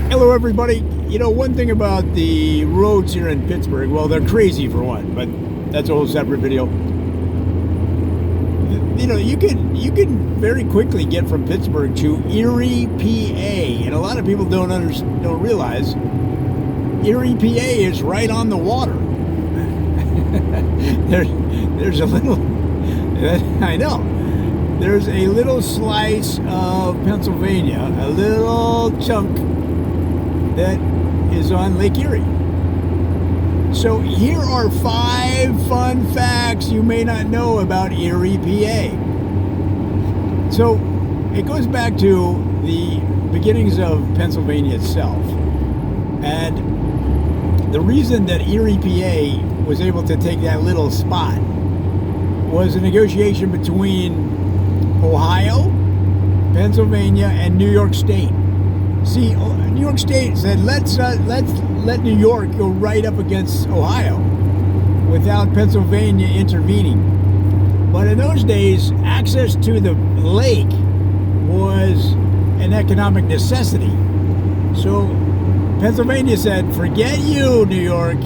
Hello, everybody. You know, one thing about the roads here in Pittsburgh, well, they're crazy for one, but that's a whole separate video. You know, you can very quickly get from Pittsburgh to Erie, PA, and a lot of people don't realize Erie, PA is right on the water. There's a little, I know. There's a little slice of Pennsylvania, a little chunk that is on Lake Erie. So here are 5 fun facts you may not know about Erie, PA. So it goes back to the beginnings of Pennsylvania itself. And the reason that Erie, PA was able to take that little spot was a negotiation between Ohio, Pennsylvania, and New York State. See, New York State said, let's let New York go right up against Ohio without Pennsylvania intervening. But in those days, access to the lake was an economic necessity. So Pennsylvania said, forget you, New York.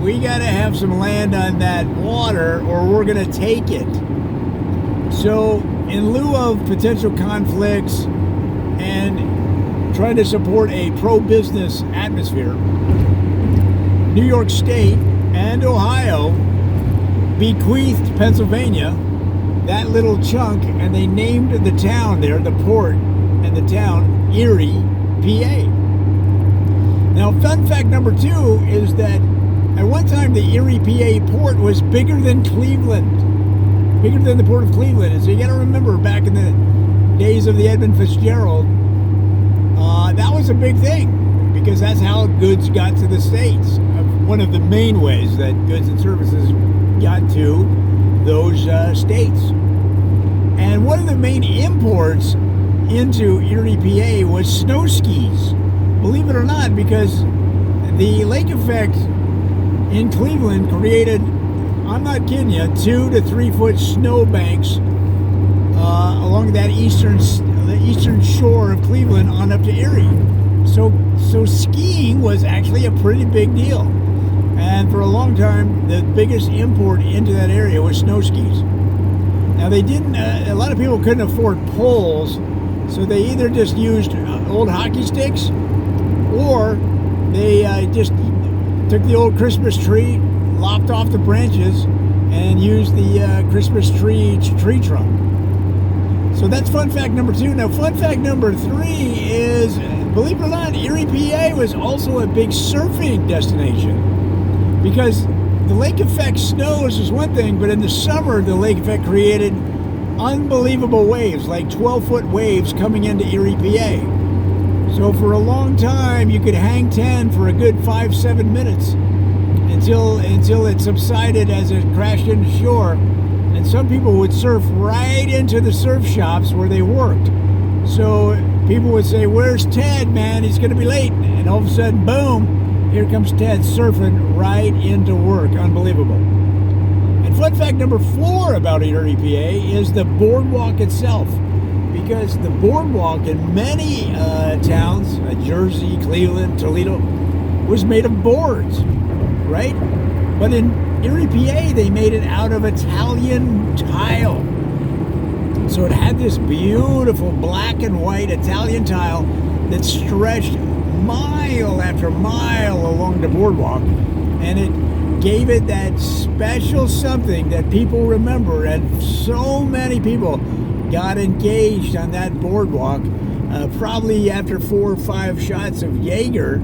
We got to have some land on that water or we're going to take it. So in lieu of potential conflicts and trying to support a pro-business atmosphere, New York State and Ohio bequeathed Pennsylvania that little chunk, and they named the town there, the port and the town, Erie, PA. Now, fun fact number 2 is that at one time the Erie, PA port was bigger than Cleveland, bigger than the port of Cleveland. And so you got to remember, back in the days of the Edmund Fitzgerald, that was a big thing because that's how goods got to the States. One of the main ways that goods and services got to those states. And one of the main imports into Erie, PA was snow skis. Believe it or not, because the lake effect in Cleveland created, I'm not kidding you, 2 to 3 foot snow banks along that eastern shore of Cleveland on up to Erie. So skiing was actually a pretty big deal. And for a long time, the biggest import into that area was snow skis. Now they didn't, a lot of people couldn't afford poles, so they either just used old hockey sticks, or they just took the old Christmas tree, lopped off the branches, and used the Christmas tree trunk. So that's fun fact number 2. Now, fun fact number 3 is, believe it or not, Erie, PA was also a big surfing destination. Because the lake effect snows is one thing, but in the summer, the lake effect created unbelievable waves, like 12-foot waves coming into Erie, PA. So for a long time, you could hang 10 for a good 5-7 minutes until it subsided as it crashed into shore. And some people would surf right into the surf shops where they worked. So people would say, where's Ted, man? He's going to be late. And all of a sudden, boom, here comes Ted surfing right into work. Unbelievable. And fun fact number 4 about Erie, PA is the boardwalk itself. Because the boardwalk in many towns, Jersey, Cleveland, Toledo, was made of boards, right? But in Erie, PA, they made it out of Italian tile. So it had this beautiful black and white Italian tile that stretched mile after mile along the boardwalk. And it gave it that special something that people remember. And so many people got engaged on that boardwalk, probably after 4 or 5 shots of Jaeger,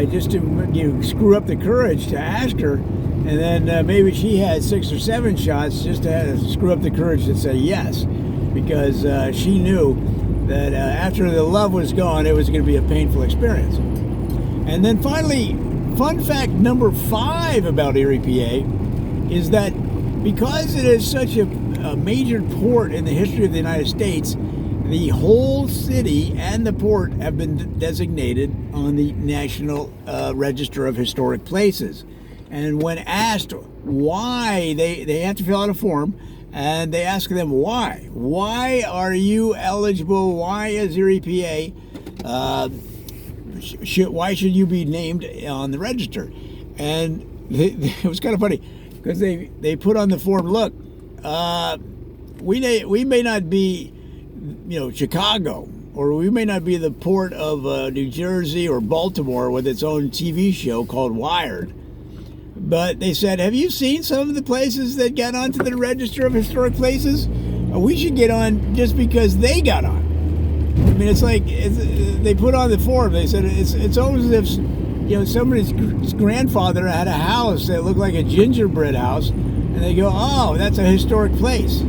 just to screw up the courage to ask her. And then maybe she had 6 or 7 shots just to screw up the courage to say yes, because she knew that after the love was gone, it was going to be a painful experience. And then finally, fun fact number 5 about Erie, PA is that because it is such a major port in the history of the United States, the whole city and the port have been designated on the National Register of Historic Places. And when asked why, they have to fill out a form, and they ask them why. Why are you eligible? Why is Erie, PA why should you be named on the register? And it was kind of funny because they put on the form, look, we may not be, Chicago, or we may not be the port of New Jersey or Baltimore with its own TV show called Wired. But they said, have you seen some of the places that got onto the Register of Historic Places? We should get on just because they got on. I mean, it's like they put on the form. They said it's almost as if somebody's grandfather had a house that looked like a gingerbread house, and they go, oh, that's a historic place.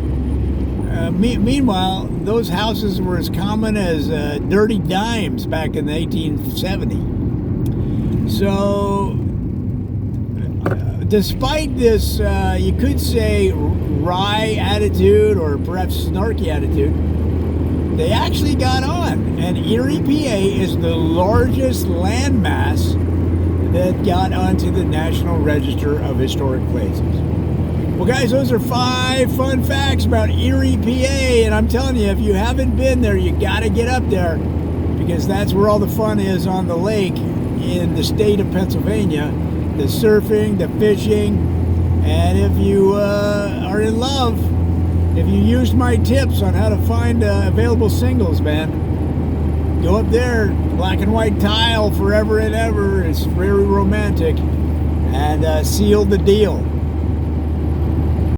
Meanwhile, those houses were as common as dirty dimes back in 1870. So, despite this, you could say wry attitude or perhaps snarky attitude, they actually got on. And Erie, PA is the largest landmass that got onto the National Register of Historic Places. Well, guys, those are 5 fun facts about Erie, PA, and I'm telling you, if you haven't been there, you got to get up there, because that's where all the fun is on the lake in the state of Pennsylvania. The surfing, the fishing, and if you are in love, if you used my tips on how to find available singles, man, go up there, black and white tile forever and ever. It's very romantic, and seal the deal.